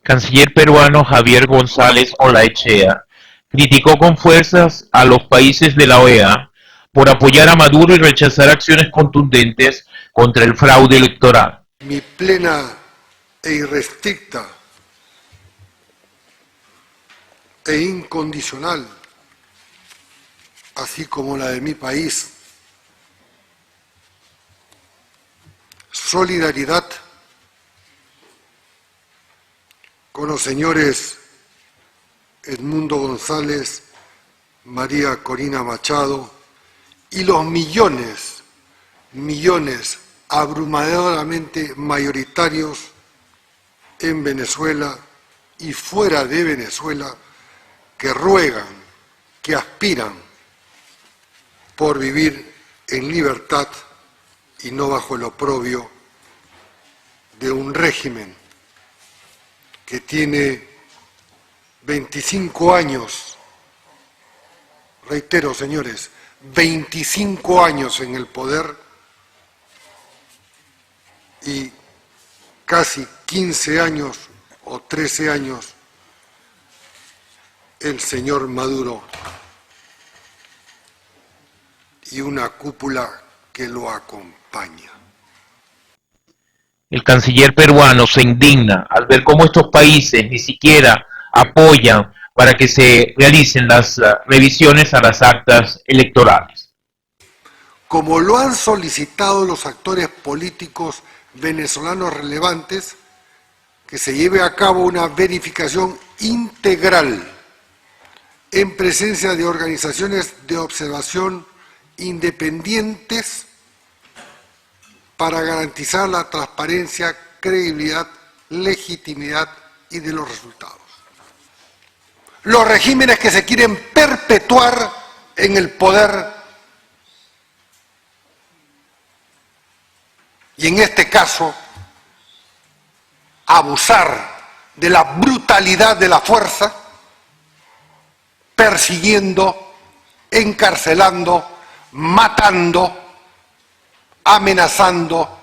Canciller peruano Javier González Olaechea criticó con fuerzas a los países de la OEA por apoyar a Maduro y rechazar acciones contundentes contra el fraude electoral. Mi plena e irrestricta e incondicional, así como la de mi país, solidaridad con los señores Edmundo González, María Corina Machado y los millones abrumadoramente mayoritarios en Venezuela y fuera de Venezuela que ruegan, que aspiran por vivir en libertad y no bajo el oprobio de un régimen que tiene 25 años, reitero señores, 25 años en el poder y casi 15 años o 13 años el señor Maduro y una cúpula que lo acompaña. El canciller peruano se indigna al ver cómo estos países ni siquiera apoyan para que se realicen las revisiones a las actas electorales. Como lo han solicitado los actores políticos venezolanos relevantes, que se lleve a cabo una verificación integral en presencia de organizaciones de observación independientes para garantizar la transparencia, credibilidad, legitimidad y de los resultados. Los regímenes que se quieren perpetuar en el poder y en este caso abusar de la brutalidad de la fuerza, persiguiendo, encarcelando, matando, amenazando,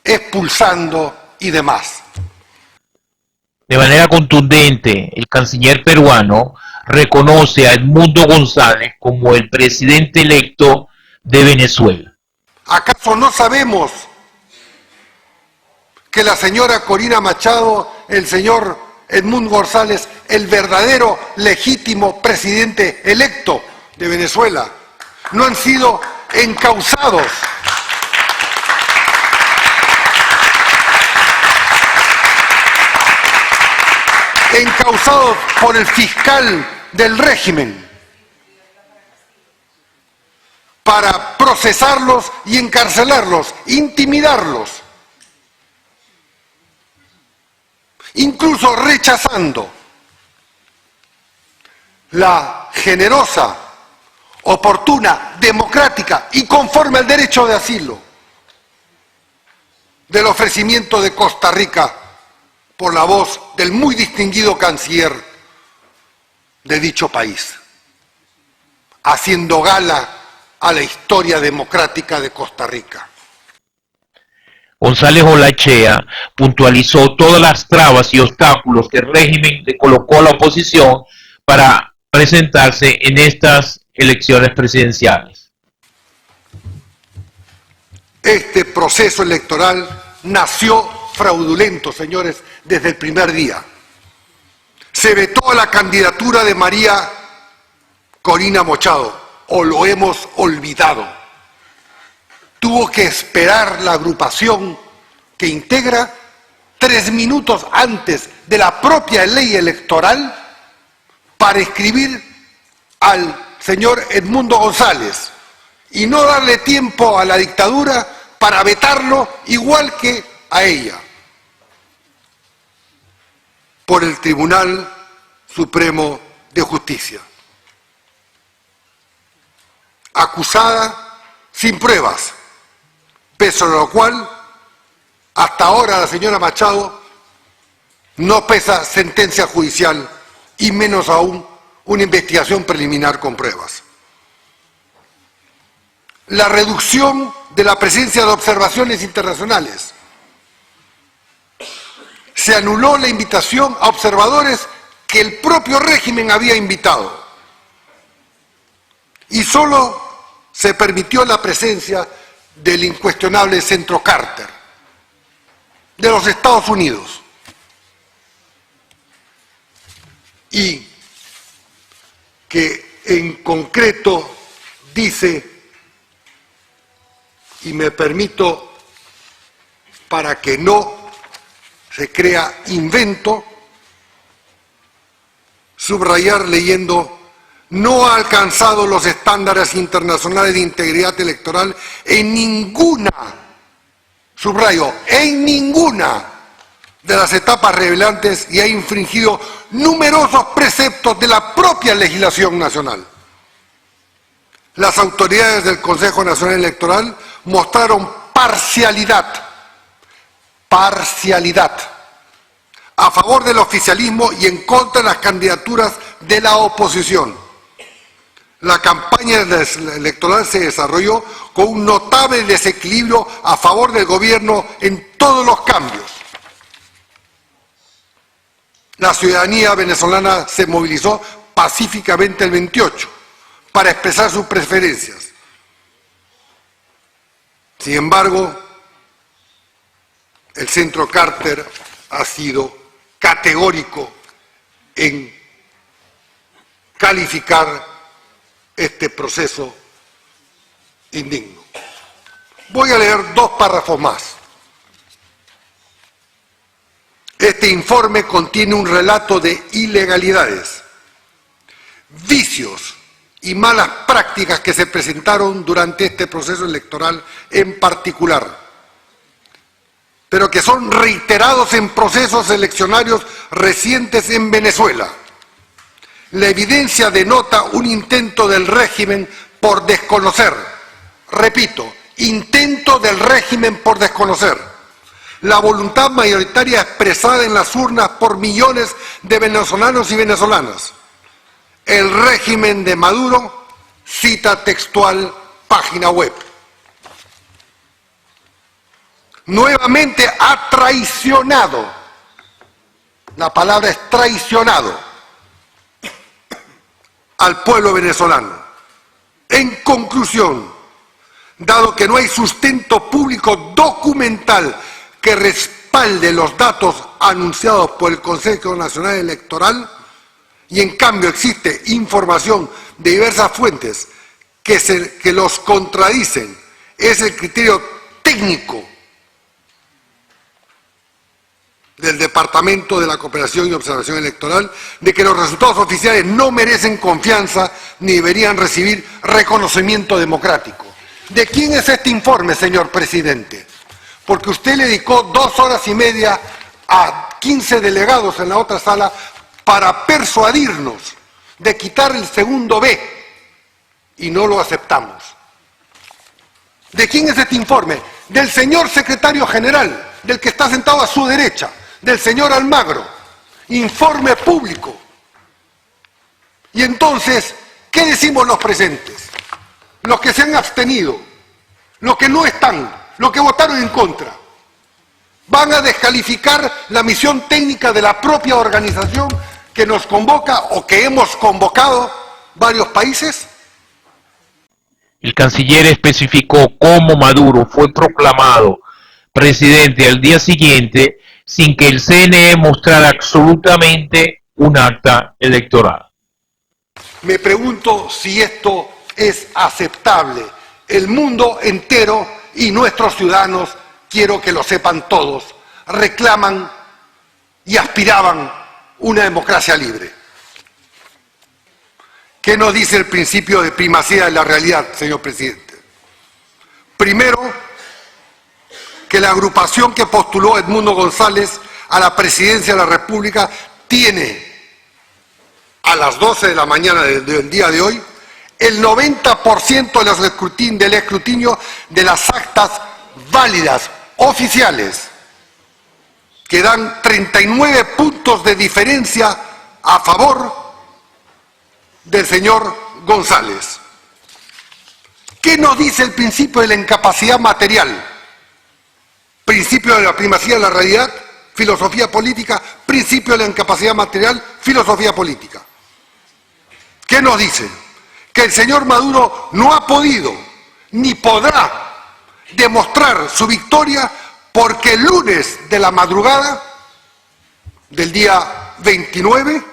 expulsando y demás. De manera contundente, el canciller peruano reconoce a Edmundo González como el presidente electo de Venezuela. ¿Acaso no sabemos que la señora Corina Machado, el señor Edmundo González, el verdadero legítimo presidente electo de Venezuela, no han sido encausados por el fiscal del régimen para procesarlos y encarcelarlos, intimidarlos, incluso rechazando la generosa, oportuna, democrática y conforme al derecho de asilo del ofrecimiento de Costa Rica por la voz del muy distinguido canciller de dicho país, haciendo gala a la historia democrática de Costa Rica. González Olaechea puntualizó todas las trabas y obstáculos que el régimen le colocó a la oposición para presentarse en estas elecciones presidenciales. Este proceso electoral nació fraudulento, señores, desde el primer día. Se vetó la candidatura de María Corina Machado, o lo hemos olvidado. Tuvo que esperar la agrupación que integra 3 minutos antes de la propia ley electoral para escribir al señor Edmundo González y no darle tiempo a la dictadura para vetarlo igual que a ella por el Tribunal Supremo de Justicia. Acusada sin pruebas, pese a lo cual hasta ahora la señora Machado no pesa sentencia judicial y menos aún una investigación preliminar con pruebas. La reducción de la presencia de observaciones internacionales se anuló la invitación a observadores que el propio régimen había invitado. Y solo se permitió la presencia del incuestionable Centro Carter, de los Estados Unidos. Y que en concreto dice, y me permito, para que no se crea invento, subrayar leyendo: no ha alcanzado los estándares internacionales de integridad electoral en ninguna, subrayo, en ninguna de las etapas relevantes y ha infringido numerosos preceptos de la propia legislación nacional. Las autoridades del Consejo Nacional Electoral mostraron parcialidad a favor del oficialismo y en contra de las candidaturas de la oposición. La campaña electoral se desarrolló con un notable desequilibrio a favor del gobierno en todos los cambios. La ciudadanía venezolana se movilizó pacíficamente el 28 para expresar sus preferencias. Sin embargo, el Centro Carter ha sido categórico en calificar este proceso indigno. Voy a leer 2 párrafos más. Este informe contiene un relato de ilegalidades, vicios y malas prácticas que se presentaron durante este proceso electoral en particular, pero que son reiterados en procesos eleccionarios recientes en Venezuela. La evidencia denota un intento del régimen por desconocer, repito, intento del régimen por desconocer la voluntad mayoritaria expresada en las urnas por millones de venezolanos y venezolanas. El régimen de Maduro, cita textual, página web, nuevamente ha traicionado, la palabra es traicionado, al pueblo venezolano. En conclusión, dado que no hay sustento público documental que respalde los datos anunciados por el Consejo Nacional Electoral, y en cambio existe información de diversas fuentes que los contradicen, es el criterio técnico del Departamento de la Cooperación y Observación Electoral de que los resultados oficiales no merecen confianza ni deberían recibir reconocimiento democrático. ¿De quién es este informe, señor presidente? Porque usted le dedicó 2 horas y media a 15 delegados en la otra sala para persuadirnos de quitar el segundo B y no lo aceptamos. ¿De quién es este informe? Del señor secretario general, del que está sentado a su derecha, del señor Almagro. Informe público. Y entonces, ¿qué decimos los presentes? Los que se han abstenido, los que no están, los que votaron en contra, ¿van a descalificar la misión técnica de la propia organización que nos convoca o que hemos convocado varios países? El canciller especificó cómo Maduro fue proclamado presidente al día siguiente sin que el CNE mostrara absolutamente un acta electoral. Me pregunto si esto es aceptable. El mundo entero y nuestros ciudadanos, quiero que lo sepan todos, reclaman y aspiraban una democracia libre. ¿Qué nos dice el principio de primacía de la realidad, señor presidente? Primero, que la agrupación que postuló Edmundo González a la presidencia de la República tiene, a las 12 de la mañana del día de hoy, el 90% del escrutinio de las actas válidas, oficiales, que dan 39 puntos de diferencia a favor del señor González. ¿Qué nos dice el principio de la incapacidad material? Principio de la primacía de la realidad, filosofía política, principio de la incapacidad material, filosofía política. ¿Qué nos dice? Que el señor Maduro no ha podido ni podrá demostrar su victoria porque el lunes de la madrugada del día 29,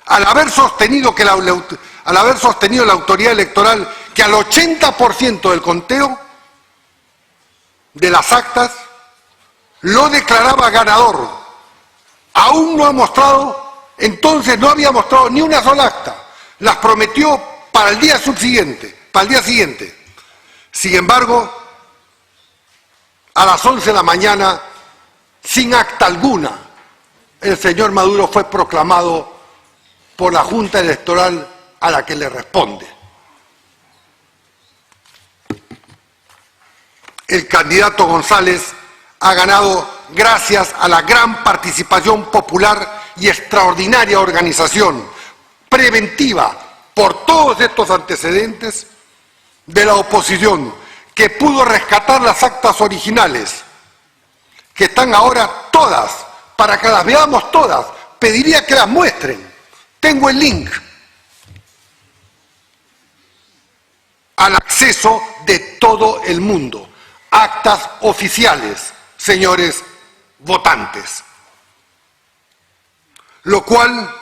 al haber sostenido la autoridad electoral que al 80% del conteo de las actas lo declaraba ganador, aún no ha mostrado, entonces no había mostrado ni una sola acta, las prometió para el día subsiguiente, para el día siguiente. Sin embargo, a las 11 de la mañana, sin acta alguna, el señor Maduro fue proclamado por la Junta Electoral a la que le responde. El candidato González ha ganado gracias a la gran participación popular y extraordinaria organización preventiva por todos estos antecedentes de la oposición, que pudo rescatar las actas originales, que están ahora todas, para que las veamos todas. Pediría que las muestren. Tengo el link al acceso de todo el mundo. Actas oficiales, señores votantes. Lo cual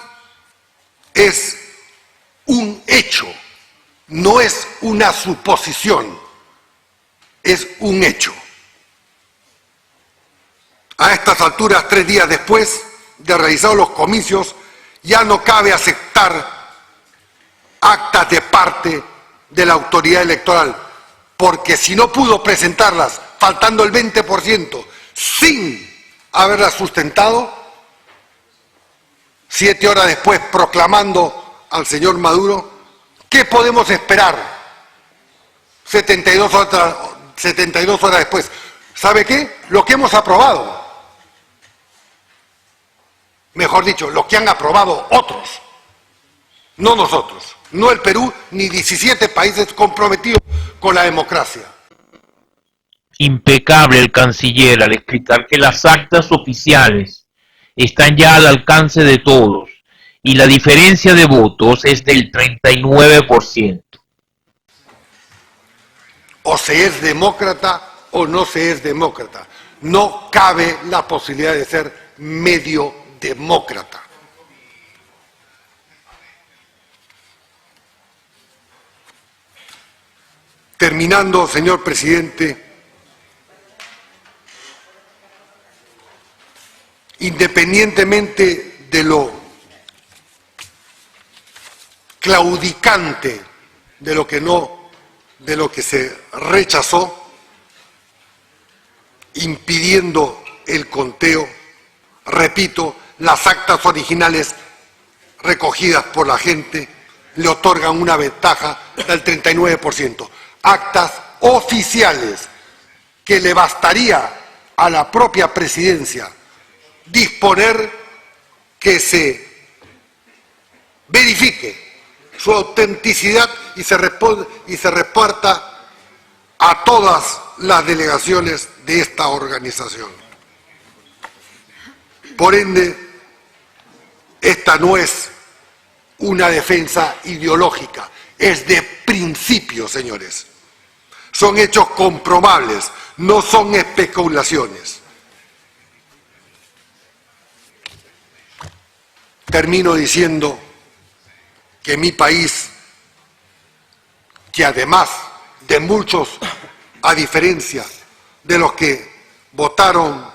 es un hecho, no es una suposición, es un hecho. A estas alturas, 3 días después de realizar los comicios, ya no cabe aceptar actas de parte de la autoridad electoral, porque si no pudo presentarlas, faltando el 20%, sin haberlas sustentado, 7 horas después proclamando al señor Maduro, ¿qué podemos esperar 72 horas después? ¿Sabe qué? Lo que hemos aprobado. Mejor dicho, lo que han aprobado otros, no nosotros, no el Perú, ni 17 países comprometidos con la democracia. Impecable el canciller al explicar que las actas oficiales están ya al alcance de todos y la diferencia de votos es del 39%. O se es demócrata o no se es demócrata. No cabe la posibilidad de ser medio demócrata. Terminando, señor presidente, independientemente de lo claudicante de lo que se rechazó, impidiendo el conteo, repito, las actas originales recogidas por la gente le otorgan una ventaja del 39%. Actas oficiales que le bastaría a la propia presidencia disponer que se verifique su autenticidad y se reparta a todas las delegaciones de esta organización. Por ende, esta no es una defensa ideológica, es de principio, señores. Son hechos comprobables, no son especulaciones. Termino diciendo que mi país, que además de muchos, a diferencia de los que votaron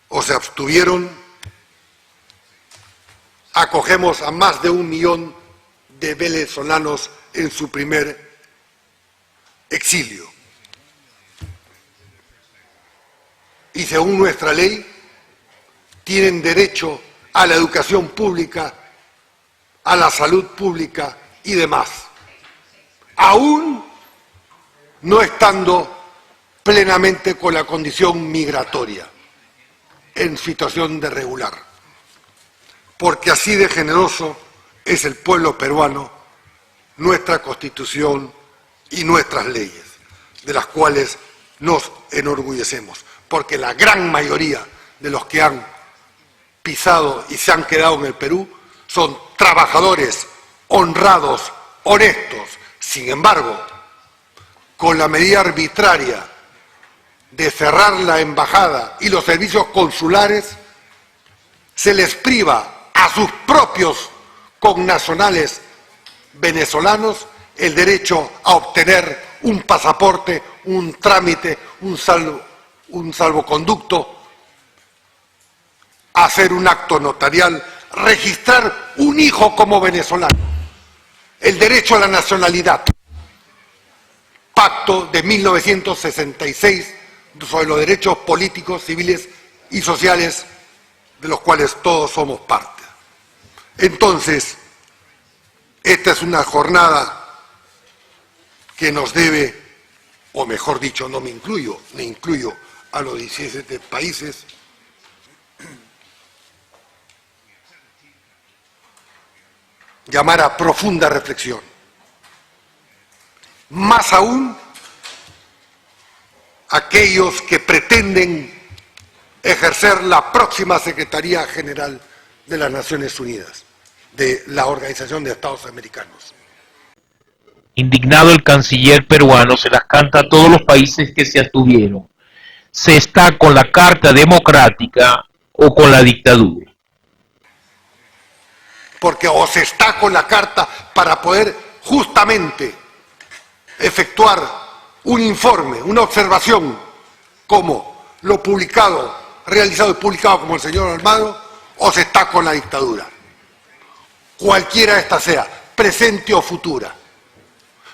o se abstuvieron, acogemos a más de 1 millón de venezolanos en su primer exilio. Y según nuestra ley, tienen derecho a la educación pública, a la salud pública y demás, aún no estando plenamente con la condición migratoria, en situación de regular. Porque así de generoso es el pueblo peruano, nuestra Constitución y nuestras leyes, de las cuales nos enorgullecemos, porque la gran mayoría de los que han pisado y se han quedado en el Perú son trabajadores honrados, honestos. Sin embargo, con la medida arbitraria de cerrar la embajada y los servicios consulares, se les priva a sus propios connacionales venezolanos el derecho a obtener un pasaporte, un trámite, un salvoconducto, hacer un acto notarial, registrar un hijo como venezolano, el derecho a la nacionalidad. Pacto de 1966 sobre los derechos políticos, civiles y sociales de los cuales todos somos parte. Entonces, esta es una jornada que nos debe, o mejor dicho, no me incluyo a los 17 países, llamar a profunda reflexión. Más aún, aquellos que pretenden ejercer la próxima Secretaría General de las Naciones Unidas, de la Organización de Estados Americanos. Indignado, el canciller peruano se las canta a todos los países que se abstuvieron. ¿Se está con la Carta Democrática o con la dictadura? Porque o se está con la Carta para poder justamente efectuar un informe, una observación, como lo realizado y publicado como el señor Almagro, o se está con la dictadura. Cualquiera esta sea, presente o futura.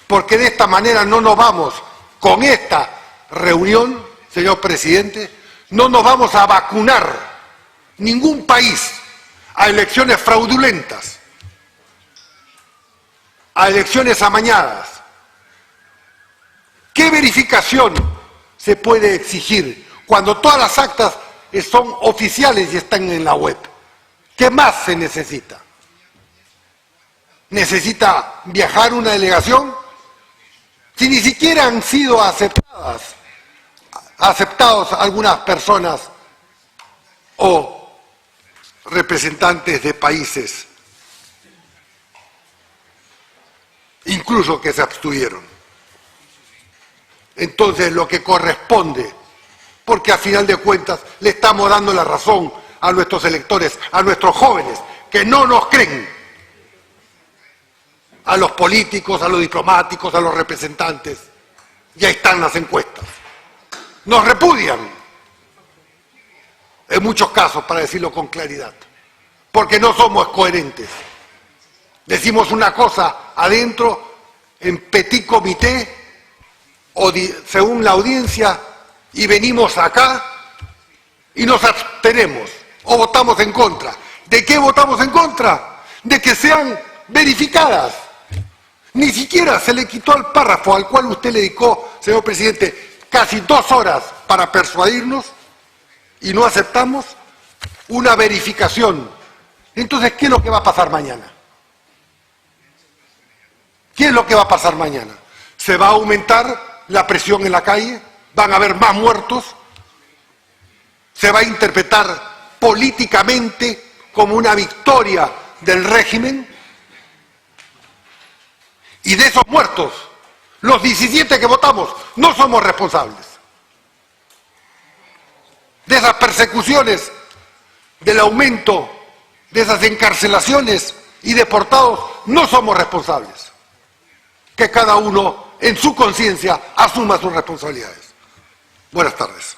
Porque de esta manera no nos vamos, con esta reunión, señor presidente, no nos vamos a vacunar ningún país a elecciones fraudulentas, a elecciones amañadas. ¿Qué verificación se puede exigir cuando todas las actas son oficiales y están en la web? ¿Qué más se necesita? ¿Necesita viajar una delegación? Si ni siquiera han sido aceptados algunas personas o representantes de países, incluso que se abstuvieron. Entonces lo que corresponde, porque a final de cuentas le estamos dando la razón a nuestros electores, a nuestros jóvenes, que no nos creen, a los políticos, a los diplomáticos, a los representantes. Ya están las encuestas. Nos repudian, en muchos casos, para decirlo con claridad, porque no somos coherentes. Decimos una cosa adentro, en petit comité, o según la audiencia, y venimos acá y nos abstenemos o votamos en contra. ¿De qué votamos en contra? De que sean verificadas. Ni siquiera se le quitó al párrafo al cual usted le dedicó, señor presidente, casi 2 horas para persuadirnos, y no aceptamos una verificación. Entonces, ¿qué es lo que va a pasar mañana? ¿Qué es lo que va a pasar mañana? ¿Se va a aumentar la presión en la calle? ¿Van a haber más muertos? ¿Se va a interpretar políticamente como una victoria del régimen? Y de esos muertos, los 17 que votamos, no somos responsables. De esas persecuciones, del aumento de esas encarcelaciones y deportados, no somos responsables. Que cada uno, en su conciencia, asuma sus responsabilidades. Buenas tardes.